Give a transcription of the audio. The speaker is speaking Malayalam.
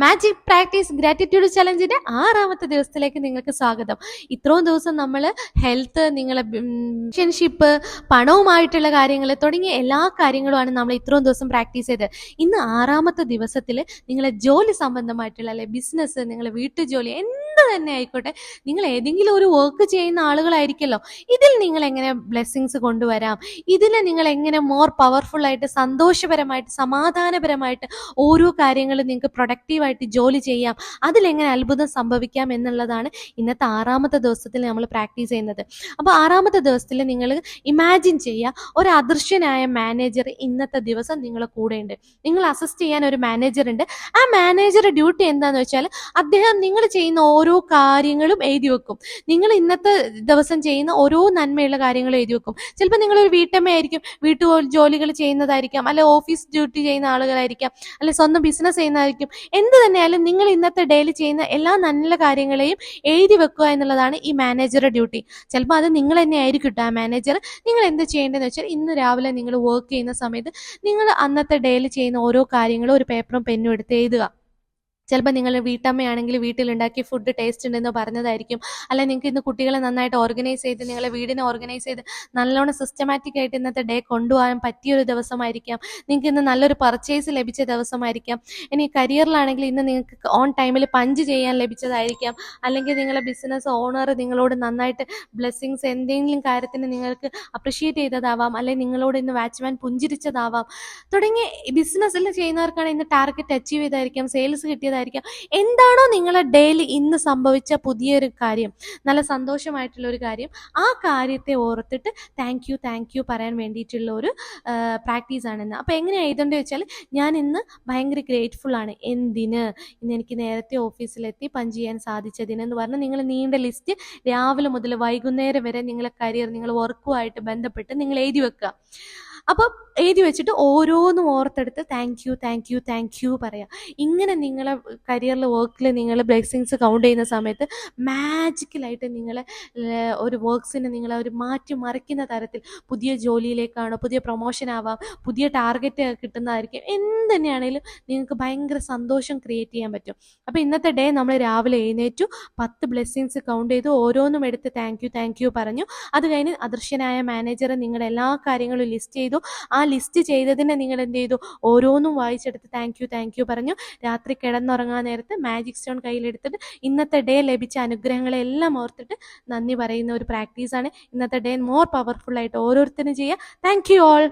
മാജിക് പ്രാക്ടീസ് ഗ്രാറ്റിറ്റ്യൂഡ് ചലഞ്ചിന്റെ 6ാമത്തെ ദിവസത്തിലേക്ക് നിങ്ങൾക്ക് സ്വാഗതം. ഇത്രയും ദിവസം നമ്മൾ ഹെൽത്ത്, നിങ്ങളെ റിലേഷൻഷിപ്പ്, പണവുമായിട്ടുള്ള കാര്യങ്ങൾ തുടങ്ങിയ എല്ലാ കാര്യങ്ങളുമാണ് നമ്മൾ ഇത്രയും ദിവസം പ്രാക്ടീസ് ചെയ്തത്. ഇന്ന് 6ാമത്തെ ദിവസത്തിൽ നിങ്ങളെ ജോലി സംബന്ധമായിട്ടുള്ള അല്ലെ ബിസിനസ്, നിങ്ങളെ വീട്ടുജോലി എന്ത് തന്നെ ആയിക്കോട്ടെ, നിങ്ങൾ ഏതെങ്കിലും ഒരു വർക്ക് ചെയ്യുന്ന ആളുകളായിരിക്കല്ലോ. ഇതിൽ നിങ്ങൾ എങ്ങനെ ബ്ലെസ്സിങ്സ് കൊണ്ടുവരാം, ഇതിൽ നിങ്ങൾ എങ്ങനെ മോർ പവർഫുൾ ആയിട്ട്, സന്തോഷപരമായിട്ട്, സമാധാനപരമായിട്ട് ഓരോ കാര്യങ്ങളും നിങ്ങൾക്ക് പ്രൊഡക്റ്റീവായിട്ട് ജോലി ചെയ്യാം, അതിലെങ്ങനെ അത്ഭുതം സംഭവിക്കാം എന്നുള്ളതാണ് ഇന്നത്തെ 6ാമത്തെ ദിവസത്തിൽ നമ്മൾ പ്രാക്ടീസ് ചെയ്യുന്നത്. അപ്പോൾ 6ാമത്തെ ദിവസത്തിൽ നിങ്ങൾ ഇമാജിൻ ചെയ്യുക, ഒരു അദൃശ്യനായ മാനേജർ ഇന്നത്തെ ദിവസം നിങ്ങളെ കൂടെ ഉണ്ട്. നിങ്ങൾ അസിസ്റ്റ് ചെയ്യാൻ ഒരു മാനേജർ ഉണ്ട്. ആ മാനേജറുടെ ഡ്യൂട്ടി എന്താണെന്ന് വെച്ചാൽ അദ്ദേഹം നിങ്ങൾ ചെയ്യുന്ന ഓരോ കാര്യങ്ങളും എഴുതി വെക്കും. നിങ്ങൾ ഇന്നത്തെ ദിവസം ചെയ്യുന്ന ഓരോ നന്മയുള്ള കാര്യങ്ങളും എഴുതി വെക്കും. ചിലപ്പോൾ നിങ്ങളൊരു വീട്ടമ്മയായിരിക്കും, ജോലികൾ ചെയ്യുന്നതായിരിക്കാം, അല്ലെ ഓഫീസ് ഡ്യൂട്ടി ചെയ്യുന്ന ആളുകളായിരിക്കാം, അല്ലെ സ്വന്തം ബിസിനസ് ചെയ്യുന്നതായിരിക്കും. എന്ത് തന്നെയായാലും നിങ്ങൾ ഇന്നത്തെ ഡെയിലി ചെയ്യുന്ന എല്ലാ നല്ല കാര്യങ്ങളെയും എഴുതി വെക്കുക എന്നുള്ളതാണ് ഈ മാനേജറുടെ ഡ്യൂട്ടി. ചിലപ്പോൾ അത് നിങ്ങൾ തന്നെ ആയിരിക്കും കേട്ടോ ആ മാനേജർ. നിങ്ങൾ എന്ത് ചെയ്യേണ്ടതെന്ന് വെച്ചാൽ ഇന്ന് രാവിലെ നിങ്ങൾ വർക്ക് ചെയ്യുന്ന സമയത്ത് നിങ്ങൾ അന്നത്തെ ഡെയിലി ചെയ്യുന്ന ഓരോ കാര്യങ്ങളും ഒരു പേപ്പറും പെന്നും എടുത്ത് എഴുതുക. ചിലപ്പോൾ നിങ്ങൾ വീട്ടമ്മയാണെങ്കിൽ വീട്ടിലുണ്ടാക്കിയ ഫുഡ് ടേസ്റ്റ് ഉണ്ടെന്ന് പറഞ്ഞതായിരിക്കും, അല്ലെ നിങ്ങൾക്ക് ഇന്ന് കുട്ടികളെ നന്നായിട്ട് ഓർഗനൈസ് ചെയ്ത്, നിങ്ങളെ വീടിനെ ഓർഗനൈസ് ചെയ്ത് നല്ലോണം സിസ്റ്റമാറ്റിക് ആയിട്ട് ഇന്നത്തെ ഡേ കൊണ്ടുപോകാൻ പറ്റിയൊരു ദിവസമായിരിക്കാം. നിങ്ങൾക്ക് ഇന്ന് നല്ലൊരു പർച്ചേസ് ലഭിച്ച ദിവസമായിരിക്കാം. ഇനി കരിയറിലാണെങ്കിൽ ഇന്ന് നിങ്ങൾക്ക് ഓൺ ടൈമിൽ പഞ്ച് ചെയ്യാൻ ലഭിച്ചതായിരിക്കാം, അല്ലെങ്കിൽ നിങ്ങളെ ബിസിനസ് ഓണർ നിങ്ങളോട് നന്നായിട്ട് ബ്ലെസ്സിങ്സ് എന്തെങ്കിലും കാര്യത്തിന് നിങ്ങൾക്ക് അപ്രിഷിയേറ്റ് ചെയ്തതാവാം, അല്ലെങ്കിൽ നിങ്ങളോട് ഇന്ന് വാച്ച്മാൻ പുഞ്ചിരിച്ചതാവാം. തുടങ്ങി ബിസിനസ്സിൽ ചെയ്യുന്നവർക്കാണ് ഇന്ന് ടാർഗറ്റ് അച്ചീവ് ചെയ്തായിരിക്കാം, സെയിൽസ് കിട്ടിയതായിരിക്കാം. എന്താണോ നിങ്ങളെ ഡെയിലി ഇന്ന് സംഭവിച്ച പുതിയൊരു കാര്യം, നല്ല സന്തോഷമായിട്ടുള്ള ഒരു കാര്യം, ആ കാര്യത്തെ ഓർത്തിട്ട് താങ്ക് യു പറയാൻ വേണ്ടിയിട്ടുള്ള ഒരു പ്രാക്ടീസാണ് ഇന്ന്. അപ്പോൾ എങ്ങനെ എഴുതേണ്ടത് വെച്ചാൽ, ഞാൻ ഇന്ന് ഭയങ്കര ഗ്രേറ്റ്ഫുൾ ആണ്. എന്തിന്? ഇന്ന് എനിക്ക് നേരത്തെ ഓഫീസിലെത്തി പഞ്ച് ചെയ്യാൻ സാധിച്ചതിനെന്ന് പറഞ്ഞ് നിങ്ങൾ നീണ്ട ലിസ്റ്റ് രാവിലെ മുതൽ വൈകുന്നേരം വരെ നിങ്ങളെ കരിയർ, നിങ്ങൾ വർക്കുമായിട്ട് ബന്ധപ്പെട്ട് നിങ്ങൾ എഴുതി വെക്കുക. അപ്പം എഴുതി വെച്ചിട്ട് ഓരോന്നും ഓർത്തെടുത്ത് താങ്ക് യു പറയാം. ഇങ്ങനെ നിങ്ങളെ കരിയറിൽ, വർക്കിൽ നിങ്ങൾ ബ്ലെസ്സിങ്സ് കൗണ്ട് ചെയ്യുന്ന സമയത്ത് മാജിക്കലായിട്ട് നിങ്ങളെ ഒരു വർക്ക്സിനെ നിങ്ങളെ ഒരു മാറ്റി മറിക്കുന്ന തരത്തിൽ, പുതിയ ജോലിയിലേക്കാണോ, പുതിയ പ്രൊമോഷൻ ആവാം, പുതിയ ടാർഗറ്റ് കിട്ടുന്നതായിരിക്കും, എന്ത് തന്നെയാണെങ്കിലും നിങ്ങൾക്ക് ഭയങ്കര സന്തോഷം ക്രിയേറ്റ് ചെയ്യാൻ പറ്റും. അപ്പോൾ ഇന്നത്തെ ഡേ നമ്മൾ രാവിലെ എഴുന്നേറ്റു, 10 ബ്ലെസ്സിങ്സ് കൗണ്ട് ചെയ്തു, ഓരോന്നും എടുത്ത് താങ്ക് യു പറഞ്ഞു. അത് കഴിഞ്ഞ് അദൃശ്യനായ മാനേജർ നിങ്ങളുടെ എല്ലാ കാര്യങ്ങളും ലിസ്റ്റ് ചെയ്തു. ആ ലിസ്റ്റ് ചെയ്തതിനെ നിങ്ങൾ എന്ത് ചെയ്തു, ഓരോന്നും വായിച്ചെടുത്ത് താങ്ക് യു പറഞ്ഞു. രാത്രി കിടന്നുറങ്ങാൻ നേരത്ത് മാജിക് സ്റ്റോൺ കയ്യിലെടുത്തിട്ട് ഇന്നത്തെ ഡേ ലഭിച്ച അനുഗ്രഹങ്ങളെല്ലാം ഓർത്തിട്ട് നന്ദി പറയുന്ന ഒരു പ്രാക്ടീസാണ്. ഇന്നത്തെ ഡേ മോർ പവർഫുൾ ആയിട്ട് ഓരോരുത്തരും ചെയ്യുക. Thank you all.